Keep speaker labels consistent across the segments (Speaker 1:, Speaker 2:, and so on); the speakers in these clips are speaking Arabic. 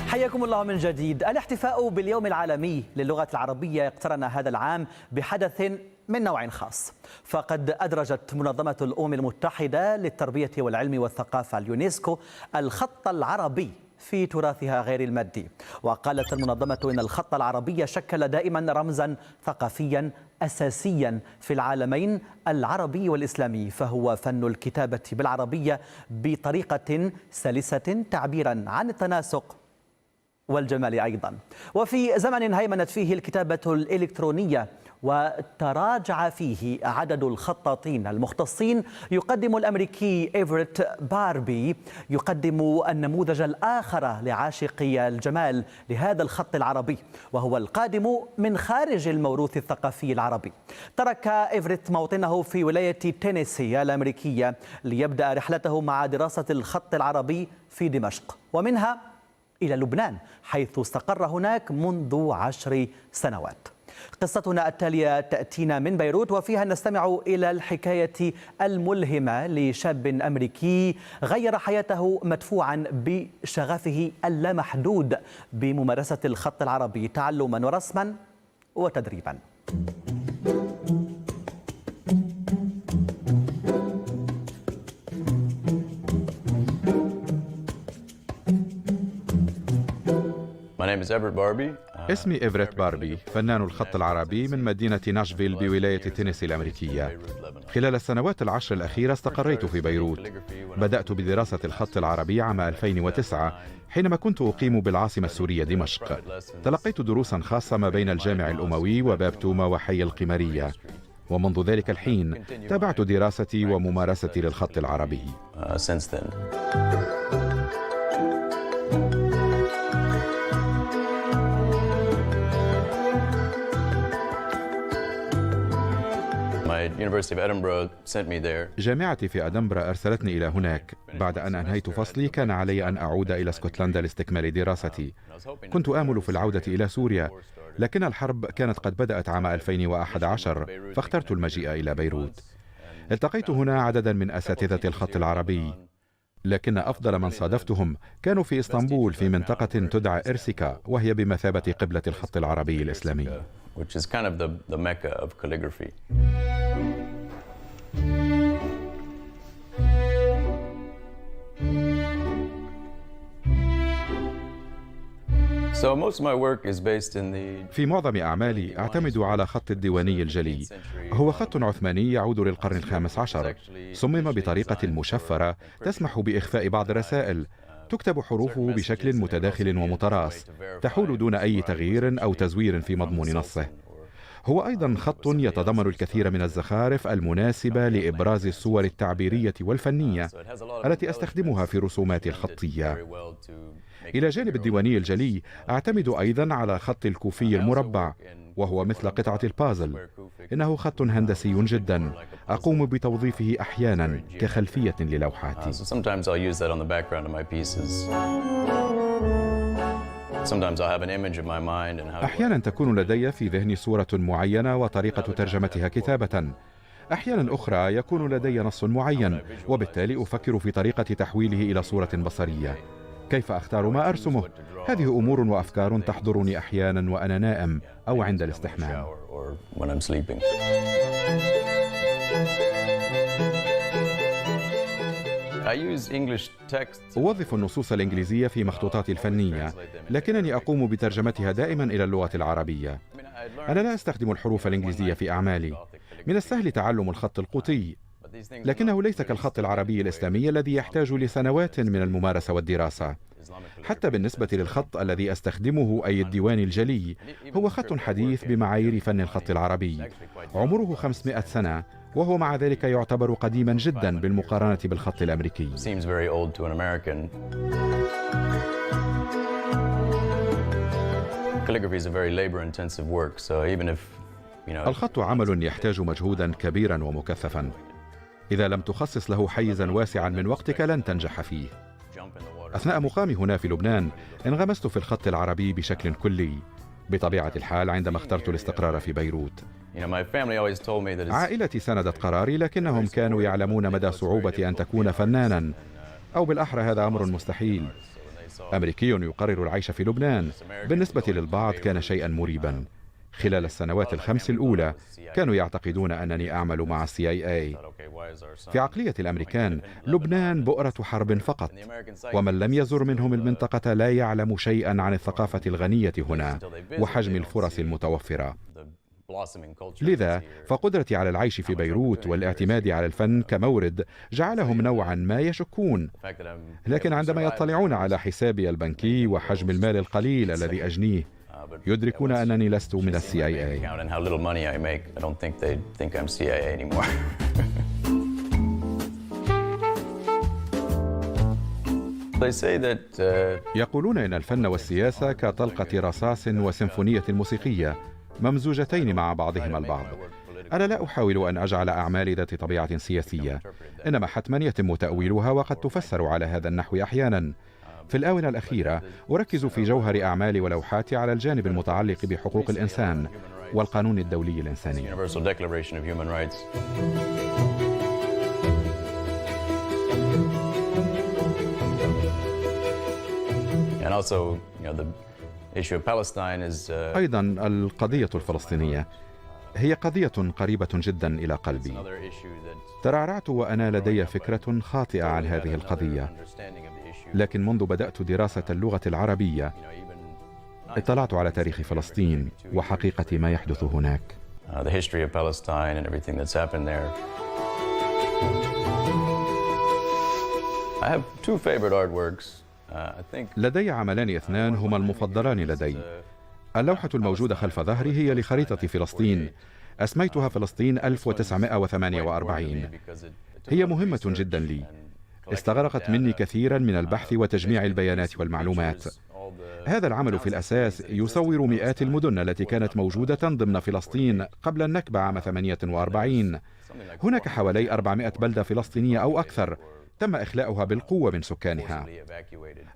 Speaker 1: حياكم الله من جديد. الاحتفاء باليوم العالمي للغة العربية اقترن هذا العام بحدث من نوع خاص، فقد أدرجت منظمة الأمم المتحدة للتربية والعلم والثقافة اليونسكو الخط العربي في تراثها غير المادي. وقالت المنظمة إن الخط العربي شكل دائما رمزا ثقافيا أساسيا في العالمين العربي والإسلامي، فهو فن الكتابة بالعربية بطريقة سلسة تعبيرا عن التناسق والجمال أيضا. وفي زمن هيمنت فيه الكتابة الإلكترونية وتراجع فيه عدد الخطاطين المختصين، يقدم الأمريكي إيفريت باربي النموذج الآخر لعاشقي الجمال لهذا الخط العربي، وهو القادم من خارج الموروث الثقافي العربي. ترك إيفريت موطنه في ولاية تينيسي الأمريكية ليبدأ رحلته مع دراسة الخط العربي في دمشق، ومنها إلى لبنان حيث استقر هناك منذ 10 سنوات. قصتنا التالية تأتينا من بيروت، وفيها نستمع إلى الحكاية الملهمة لشاب أمريكي غير حياته مدفوعا بشغفه اللامحدود بممارسة الخط العربي تعلما ورسما وتدريبا.
Speaker 2: اسمي إيفريت باربي، فنان الخط العربي من مدينة ناشفيل بولاية تينيسي الأمريكية. خلال السنوات العشر الأخيرة استقريت في بيروت. بدأت بدراسة الخط العربي عام 2009 حينما كنت أقيم بالعاصمة السورية دمشق. تلقيت دروسا خاصة ما بين الجامع الأموي وباب توما وحي القمرية، ومنذ ذلك الحين تابعت دراستي وممارستي للخط العربي. جامعتي في أدنبرا أرسلتني إلى هناك. بعد أن أنهيت فصلي كان علي أن أعود إلى اسكتلندا لاستكمال دراستي. كنت آمل في العودة إلى سوريا، لكن الحرب كانت قد بدأت عام 2011 فاخترت المجيء إلى بيروت. التقيت هنا عددا من أساتذة الخط العربي، لكن أفضل من صادفتهم كانوا في إسطنبول في منطقة تدعى إرسيكا، وهي بمثابة قبلة الخط العربي الإسلامي. في معظم أعمالي أعتمد على خط الديواني الجلي. هو خط عثماني يعود للقرن ال15. صمم بطريقة مشفرة تسمح بإخفاء بعض الرسائل. تكتب حروفه بشكل متداخل ومتراص، تحول دون أي تغيير أو تزوير في مضمون نصه. هو أيضا خط يتضمن الكثير من الزخارف المناسبة لإبراز الصور التعبيرية والفنية التي أستخدمها في رسوماتي الخطية. إلى جانب الديواني الجلي أعتمد أيضا على خط الكوفي المربع، وهو مثل قطعة البازل. إنه خط هندسي جدا، أقوم بتوظيفه أحيانا كخلفية للوحاتي. أحيانا تكون لدي في ذهني صورة معينة وطريقة ترجمتها كتابة. أحيانا أخرى يكون لدي نص معين، وبالتالي أفكر في طريقة تحويله إلى صورة بصرية. كيف أختار ما أرسمه؟ هذه أمور وأفكار تحضرني أحيانا وأنا نائم أو عند الاستحمام. أوظف النصوص الإنجليزية في مخطوطاتي الفنية، لكنني أقوم بترجمتها دائما إلى اللغة العربية. أنا لا أستخدم الحروف الإنجليزية في أعمالي. من السهل تعلم الخط القوطي، لكنه ليس كالخط العربي الإسلامي الذي يحتاج لسنوات من الممارسة والدراسة. حتى بالنسبة للخط الذي أستخدمه أي الديوان الجلي، هو خط حديث بمعايير فن الخط العربي. عمره 500 سنة، وهو مع ذلك يعتبر قديما جدا بالمقارنة بالخط الأمريكي. الخط عمل يحتاج مجهودا كبيرا ومكثفا. إذا لم تخصص له حيزا واسعا من وقتك لن تنجح فيه. أثناء مقامي هنا في لبنان انغمست في الخط العربي بشكل كلي. بطبيعة الحال عندما اخترت الاستقرار في بيروت، عائلتي ساندت قراري، لكنهم كانوا يعلمون مدى صعوبة أن تكون فنانا، أو بالأحرى هذا أمر مستحيل. أمريكي يقرر العيش في لبنان. بالنسبة للبعض كان شيئا مريبا. خلال السنوات الخمس الأولى كانوا يعتقدون أنني أعمل مع CIA. في عقلية الأمريكان لبنان بؤرة حرب فقط، ومن لم يزر منهم المنطقة لا يعلم شيئا عن الثقافة الغنية هنا وحجم الفرص المتوفرة. لذا فقدرتي على العيش في بيروت والاعتماد على الفن كمورد جعلهم نوعا ما يشكون. لكن عندما يطلعون على حسابي البنكي وحجم المال القليل الذي أجنيه يدركون أنني لست من CIA. يقولون إن الفن والسياسة كطلقة رصاص وسيمفونية موسيقية ممزوجتين مع بعضهما البعض. أنا لا أحاول أن أجعل أعمالي ذات طبيعة سياسية، إنما حتما يتم تأويلها وقد تفسر على هذا النحو أحيانا. في الآونة الأخيرة أركز في جوهر أعمالي ولوحاتي على الجانب المتعلق بحقوق الإنسان والقانون الدولي الإنساني. أيضا القضية الفلسطينية هي قضية قريبة جدا إلى قلبي. ترعرعت وأنا لدي فكرة خاطئة عن هذه القضية، لكن منذ بدأت دراسة اللغة العربية اطلعت على تاريخ فلسطين وحقيقة ما يحدث هناك. لدي عملان اثنان هما المفضلان لدي. اللوحة الموجودة خلف ظهري هي لخريطة فلسطين، أسميتها فلسطين 1948. هي مهمة جدا لي، استغرقت مني كثيرا من البحث وتجميع البيانات والمعلومات. هذا العمل في الأساس يصور مئات المدن التي كانت موجودة ضمن فلسطين قبل النكبة عام 48. هناك حوالي 400 بلدة فلسطينية أو أكثر تم إخلاؤها بالقوة من سكانها.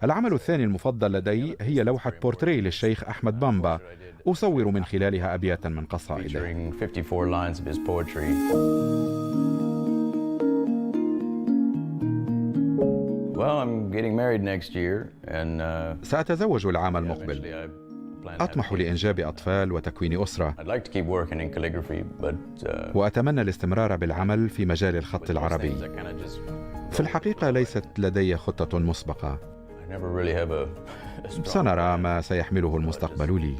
Speaker 2: العمل الثاني المفضل لدي هي لوحة بورتري للشيخ أحمد بامبا، أصور من خلالها أبياتا من قصائده. سأتزوج العام المقبل. أطمح لإنجاب أطفال وتكوين أسرة، وأتمنى الاستمرار بالعمل في مجال الخط العربي. في الحقيقة ليست لدي خطة مسبقة، سنرى ما سيحمله المستقبل لي.